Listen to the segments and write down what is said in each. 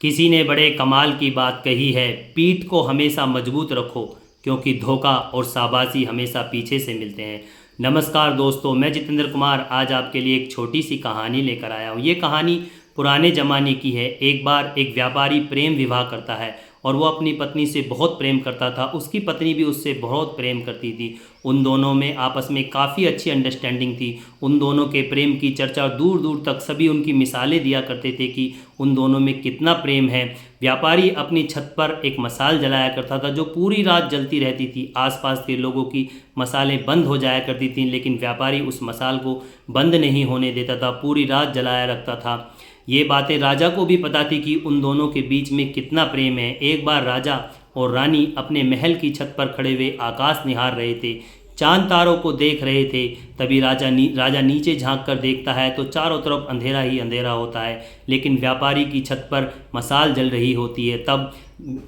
किसी ने बड़े कमाल की बात कही है, पीठ को हमेशा मजबूत रखो क्योंकि धोखा और शाबाशी हमेशा पीछे से मिलते हैं। नमस्कार दोस्तों, मैं जितेंद्र कुमार आज आपके लिए एक छोटी सी कहानी लेकर आया हूँ। ये कहानी पुराने ज़माने की है। एक बार एक व्यापारी प्रेम विवाह करता है और वो अपनी पत्नी से बहुत प्रेम करता था। उसकी पत्नी भी उससे बहुत प्रेम करती थी। उन दोनों में आपस में काफ़ी अच्छी अंडरस्टैंडिंग थी। उन दोनों के प्रेम की चर्चा दूर दूर तक सभी उनकी मिसालें दिया करते थे कि उन दोनों में कितना प्रेम है। व्यापारी अपनी छत पर एक मसाल जलाया करता था जो पूरी रात जलती रहती थी। आसपास के लोगों की मसालें बंद हो जाया करती थीं, लेकिन व्यापारी उस मसाल को बंद नहीं होने देता था, पूरी रात जलाया रखता था। ये बातें राजा को भी पता थी कि उन दोनों के बीच में कितना प्रेम है। एक बार राजा और रानी अपने महल की छत पर खड़े हुए आकाश निहार रहे थे, चांद तारों को देख रहे थे। तभी राजा नीचे झांक कर देखता है तो चारों तरफ अंधेरा ही अंधेरा होता है, लेकिन व्यापारी की छत पर मसाल जल रही होती है। तब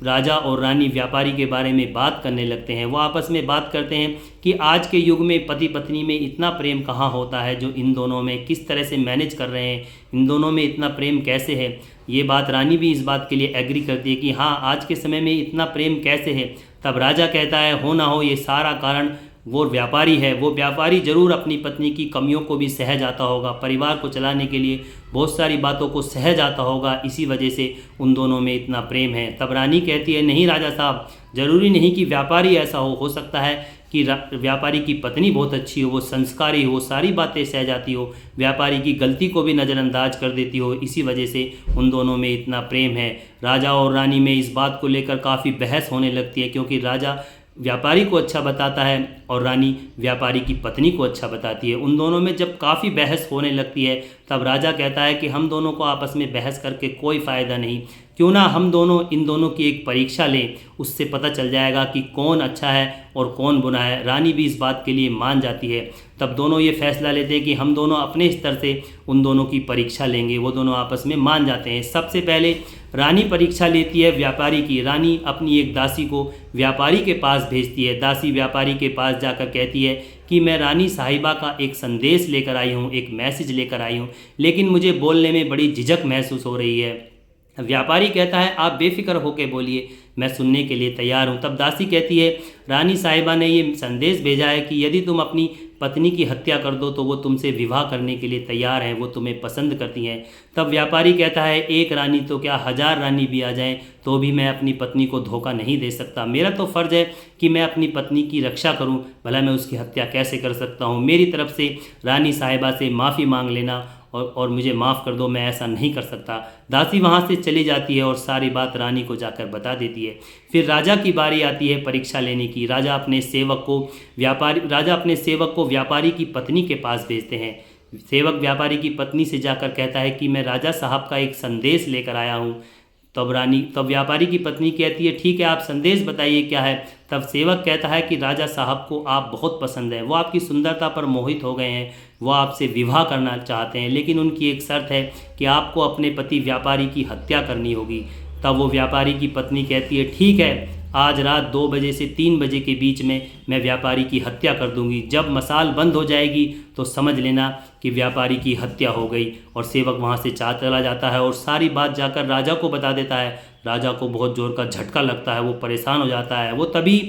राजा और रानी व्यापारी के बारे में बात करने लगते हैं। वो आपस में बात करते हैं कि आज के युग में पति पत्नी में इतना प्रेम कहाँ होता है जो इन दोनों में, किस तरह से मैनेज कर रहे हैं, इन दोनों में इतना प्रेम कैसे है। ये बात रानी भी इस बात के लिए एग्री करती है कि हाँ, आज के समय में इतना प्रेम कैसे है। तब राजा कहता है, हो ना हो ये सारा कारण वो व्यापारी है। वो व्यापारी ज़रूर अपनी पत्नी की कमियों को भी सह जाता होगा, परिवार को चलाने के लिए बहुत सारी बातों को सह जाता होगा, इसी वजह से उन दोनों में इतना प्रेम है। तब रानी कहती है, नहीं राजा साहब, ज़रूरी नहीं कि व्यापारी ऐसा हो सकता है कि व्यापारी की पत्नी बहुत अच्छी हो, वो संस्कारी हो, सारी बातें सह जाती हो, व्यापारी की गलती को भी नज़रअंदाज कर देती हो, इसी वजह से उन दोनों में इतना प्रेम है। राजा और रानी में इस बात को लेकर काफ़ी बहस होने लगती है, क्योंकि राजा व्यापारी को अच्छा बताता है और रानी व्यापारी की पत्नी को अच्छा बताती है। उन दोनों में जब काफ़ी बहस होने लगती है तब राजा कहता है कि हम दोनों को आपस में बहस करके कोई फ़ायदा नहीं, क्यों ना हम दोनों इन दोनों की एक परीक्षा लें, उससे पता चल जाएगा कि कौन अच्छा है और कौन बुरा है। रानी भी इस बात के लिए मान जाती है। तब दोनों ये फैसला लेते हैं कि हम दोनों अपने स्तर से उन दोनों की परीक्षा लेंगे। वो दोनों आपस में मान जाते हैं। सबसे पहले रानी परीक्षा लेती है व्यापारी की। रानी अपनी एक दासी को व्यापारी के पास भेजती है। दासी व्यापारी के पास जाकर कहती है कि मैं रानी साहिबा का एक संदेश लेकर आई हूँ, एक मैसेज लेकर आई हूँ, लेकिन मुझे बोलने में बड़ी झिझक महसूस हो रही है। व्यापारी कहता है, आप बेफिक्र होकर बोलिए, मैं सुनने के लिए तैयार हूँ। तब दासी कहती है, रानी साहिबा ने ये संदेश भेजा है कि यदि तुम अपनी पत्नी की हत्या कर दो तो वो तुमसे विवाह करने के लिए तैयार हैं, वो तुम्हें पसंद करती हैं। तब व्यापारी कहता है, एक रानी तो क्या 1000 रानी भी आ जाएं तो भी मैं अपनी पत्नी को धोखा नहीं दे सकता। मेरा तो फ़र्ज़ है कि मैं अपनी पत्नी की रक्षा करूं, भला मैं उसकी हत्या कैसे कर सकता हूं। मेरी तरफ से रानी साहिबा से माफ़ी मांग लेना और मुझे माफ़ कर दो, मैं ऐसा नहीं कर सकता। दासी वहाँ से चली जाती है और सारी बात रानी को जाकर बता देती है। फिर राजा की बारी आती है परीक्षा लेने की। राजा अपने सेवक को व्यापारी की पत्नी के पास भेजते हैं। सेवक व्यापारी की पत्नी से जाकर कहता है कि मैं राजा साहब का एक संदेश लेकर आया हूँ। तब व्यापारी की पत्नी कहती है, ठीक है, आप संदेश बताइए क्या है। तब सेवक कहता है कि राजा साहब को आप बहुत पसंद हैं, वो आपकी सुंदरता पर मोहित हो गए हैं, वो आपसे विवाह करना चाहते हैं, लेकिन उनकी एक शर्त है कि आपको अपने पति व्यापारी की हत्या करनी होगी। तब वो व्यापारी की पत्नी कहती है, ठीक है, आज रात 2 बजे से 3 बजे के बीच में मैं व्यापारी की हत्या कर दूंगी। जब मसाल बंद हो जाएगी तो समझ लेना कि व्यापारी की हत्या हो गई। और सेवक वहाँ से चला जाता है और सारी बात जाकर राजा को बता देता है। राजा को बहुत जोर का झटका लगता है, वो परेशान हो जाता है। वो तभी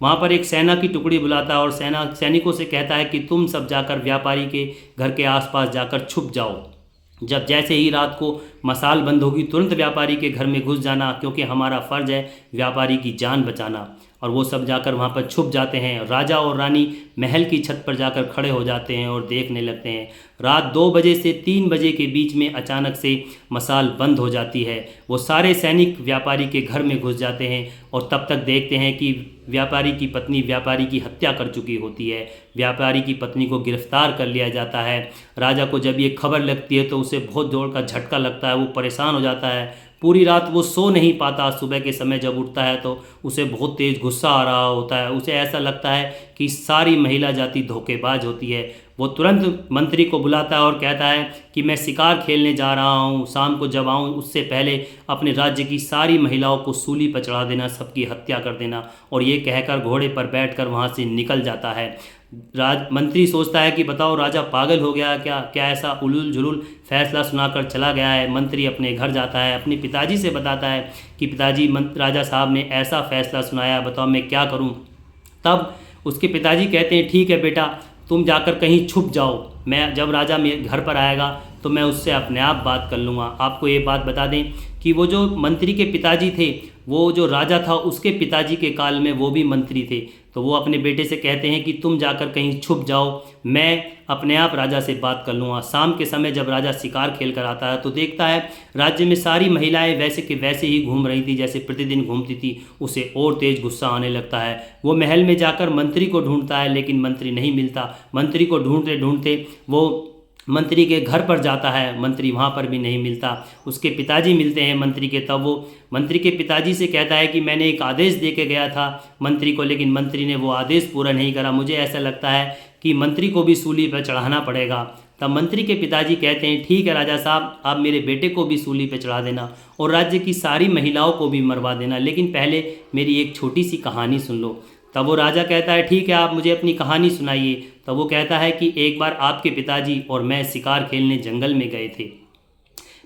वहाँ पर एक सेना की टुकड़ी बुलाता है और सैनिकों से कहता है कि तुम सब जाकर व्यापारी के घर के आसपास जाकर छुप जाओ। जब जैसे ही रात को मसाल बंद होगी तुरंत व्यापारी के घर में घुस जाना, क्योंकि हमारा फ़र्ज़ है व्यापारी की जान बचाना। और वो सब जाकर वहाँ पर छुप जाते हैं। राजा और रानी महल की छत पर जाकर खड़े हो जाते हैं और देखने लगते हैं। रात 2 बजे से 3 बजे के बीच में अचानक से मसाल बंद हो जाती है। वो सारे सैनिक व्यापारी के घर में घुस जाते हैं और तब तक देखते हैं कि व्यापारी की पत्नी व्यापारी की हत्या कर चुकी होती है। व्यापारी की पत्नी को गिरफ्तार कर लिया जाता है। राजा को जब ये खबर लगती है तो उसे बहुत जोर का झटका लगता है, वो परेशान हो जाता है। पूरी रात वो सो नहीं पाता। सुबह के समय जब उठता है तो उसे बहुत तेज़ गुस्सा आ रहा होता है। उसे ऐसा लगता है कि सारी महिला जाति धोखेबाज होती है। वो तुरंत मंत्री को बुलाता है और कहता है कि मैं शिकार खेलने जा रहा हूँ, शाम को जब आऊँ उससे पहले अपने राज्य की सारी महिलाओं को सूली पर चढ़ा देना, सबकी हत्या कर देना। और ये कहकर घोड़े पर बैठकर वहाँ से निकल जाता है। मंत्री सोचता है कि बताओ राजा पागल हो गया क्या, क्या ऐसा उलूल जुलूल फैसला सुनाकर चला गया है। मंत्री अपने घर जाता है, अपने पिताजी से बताता है कि पिताजी राजा साहब ने ऐसा फैसला सुनाया, बताओ मैं क्या करूं। तब उसके पिताजी कहते हैं ठीक है बेटा, तुम जाकर कहीं छुप जाओ, मैं जब राजा मेरे घर पर आएगा तो मैं उससे अपने आप बात कर लूँगा। आपको ये बात बता दें कि वो जो मंत्री के पिताजी थे, वो जो राजा था उसके पिताजी के काल में वो भी मंत्री थे। तो वो अपने बेटे से कहते हैं कि तुम जाकर कहीं छुप जाओ, मैं अपने आप राजा से बात कर लूँगा। शाम के समय जब राजा शिकार खेल कर आता है तो देखता है राज्य में सारी महिलाएं वैसे के वैसे ही घूम रही थी जैसे प्रतिदिन घूमती थी। उसे और तेज गुस्सा आने लगता है। वो महल में जाकर मंत्री को ढूंढता है लेकिन मंत्री नहीं मिलता। मंत्री को ढूंढते ढूंढते वो मंत्री के घर पर जाता है, मंत्री वहाँ पर भी नहीं मिलता। उसके पिताजी मिलते हैं मंत्री के, तब वो मंत्री के पिताजी से कहता है कि मैंने एक आदेश दे के गया था मंत्री को, लेकिन मंत्री ने वो आदेश पूरा नहीं करा, मुझे ऐसा लगता है कि मंत्री को भी सूली पर चढ़ाना पड़ेगा। तब मंत्री के पिताजी कहते हैं ठीक है राजा साहब, आप मेरे बेटे को भी सूली पर चढ़ा देना और राज्य की सारी महिलाओं को भी मरवा देना, लेकिन पहले मेरी एक छोटी सी कहानी सुन लो। तब वो राजा कहता है ठीक है, आप मुझे अपनी कहानी सुनाइए। तब वो कहता है कि एक बार आपके पिताजी और मैं शिकार खेलने जंगल में गए थे।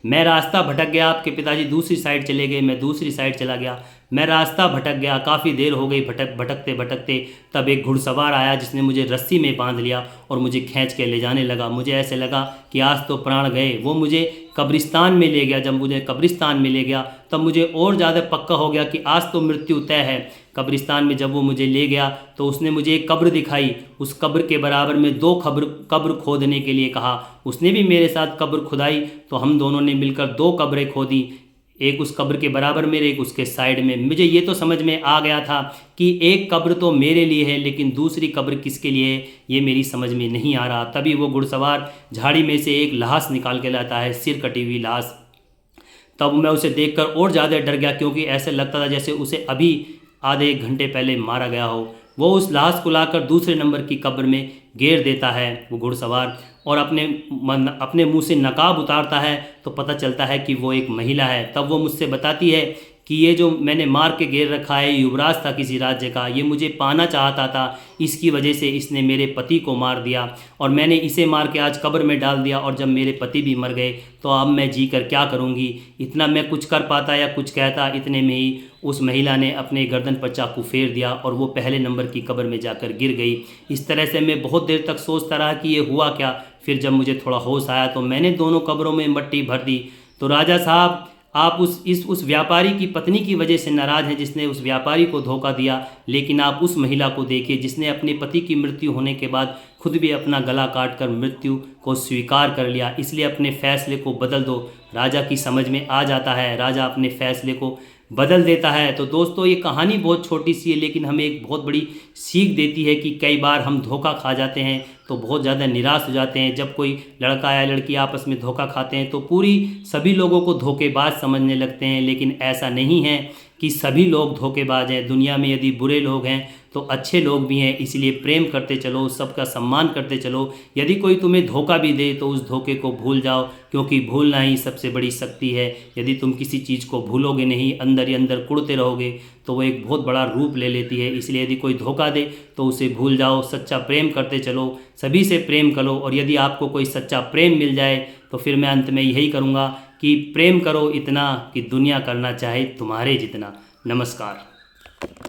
मैं रास्ता भटक गया, आपके पिताजी दूसरी साइड चले गए, मैं दूसरी साइड चला गया। मैं रास्ता भटक गया, काफ़ी देर हो गई भटकते भटकते। तब एक घुड़सवार आया जिसने मुझे रस्सी में बांध लिया और मुझे खींच के ले जाने लगा। मुझे ऐसे लगा कि आज तो प्राण गए। वो मुझे कब्रिस्तान में ले गया। जब मुझे कब्रिस्तान में ले गया तब मुझे और ज़्यादा पक्का हो गया कि आज तो मृत्यु तय है। कब्रिस्तान में जब वो मुझे ले गया तो उसने मुझे एक कब्र दिखाई। उस कब्र के बराबर में 2 कब्र खोदने के लिए कहा। उसने भी मेरे साथ कब्र खुदाई तो हम दोनों ने मिलकर 2 कब्रें खोदी, एक उस कब्र के बराबर में, एक उसके साइड में। मुझे ये तो समझ में आ गया था कि एक कब्र तो मेरे लिए है लेकिन दूसरी कब्र किसके लिए है ये मेरी समझ में नहीं आ रहा। तभी वो घुड़सवार झाड़ी में से एक लाश निकाल के लाता है, सिर कटी हुई लाश। तब मैं उसे देखकर और ज़्यादा डर गया क्योंकि ऐसे लगता था जैसे उसे अभी आधे 1 घंटे पहले मारा गया हो। वो उस लाश को लाकर दूसरे नंबर की कब्र में घेर देता है वो घुड़सवार, और अपने मुंह से नकाब उतारता है तो पता चलता है कि वो एक महिला है। तब वो मुझसे बताती है कि ये जो मैंने मार के घेर रखा है युवराज था किसी राज्य का, ये मुझे पाना चाहता था, इसकी वजह से इसने मेरे पति को मार दिया और मैंने इसे मार के आज कब्र में डाल दिया, और जब मेरे पति भी मर गए तो अब मैं जी कर क्या करूँगी। इतना मैं कुछ कर पाता या कुछ कहता, इतने में ही उस महिला ने अपने गर्दन पर चाकू फेर दिया और वो पहले नंबर की कब्र में जाकर गिर गई। इस तरह से मैं बहुत देर तक सोचता रहा कि ये हुआ क्या। फिर जब मुझे थोड़ा होश आया तो मैंने दोनों कब्रों में मट्टी भर दी। तो राजा साहब, आप उस व्यापारी की पत्नी की वजह से नाराज़ हैं जिसने उस व्यापारी को धोखा दिया, लेकिन आप उस महिला को देखिए जिसने अपने पति की मृत्यु होने के बाद खुद भी अपना गला काट कर मृत्यु को स्वीकार कर लिया। इसलिए अपने फैसले को बदल दो। राजा की समझ में आ जाता है, राजा अपने फैसले को बदल देता है। तो दोस्तों, ये कहानी बहुत छोटी सी है लेकिन हमें एक बहुत बड़ी सीख देती है कि कई बार हम धोखा खा जाते हैं तो बहुत ज़्यादा निराश हो जाते हैं। जब कोई लड़का या लड़की आपस में धोखा खाते हैं तो सभी लोगों को धोखेबाज समझने लगते हैं, लेकिन ऐसा नहीं है कि सभी लोग धोखेबाज हैं। दुनिया में यदि बुरे लोग हैं तो अच्छे लोग भी हैं। इसलिए प्रेम करते चलो, सबका सम्मान करते चलो। यदि कोई तुम्हें धोखा भी दे तो उस धोखे को भूल जाओ, क्योंकि भूलना ही सबसे बड़ी शक्ति है। यदि तुम किसी चीज़ को भूलोगे नहीं, अंदर ही अंदर कुढ़ते रहोगे, तो वो एक बहुत बड़ा रूप ले लेती है। इसलिए यदि कोई धोखा दे तो उसे भूल जाओ, सच्चा प्रेम करते चलो, सभी से प्रेम करो। और यदि आपको कोई सच्चा प्रेम मिल जाए तो फिर मैं अंत में यही करूँगा कि प्रेम करो इतना कि दुनिया करना चाहे तुम्हारे जितना। नमस्कार।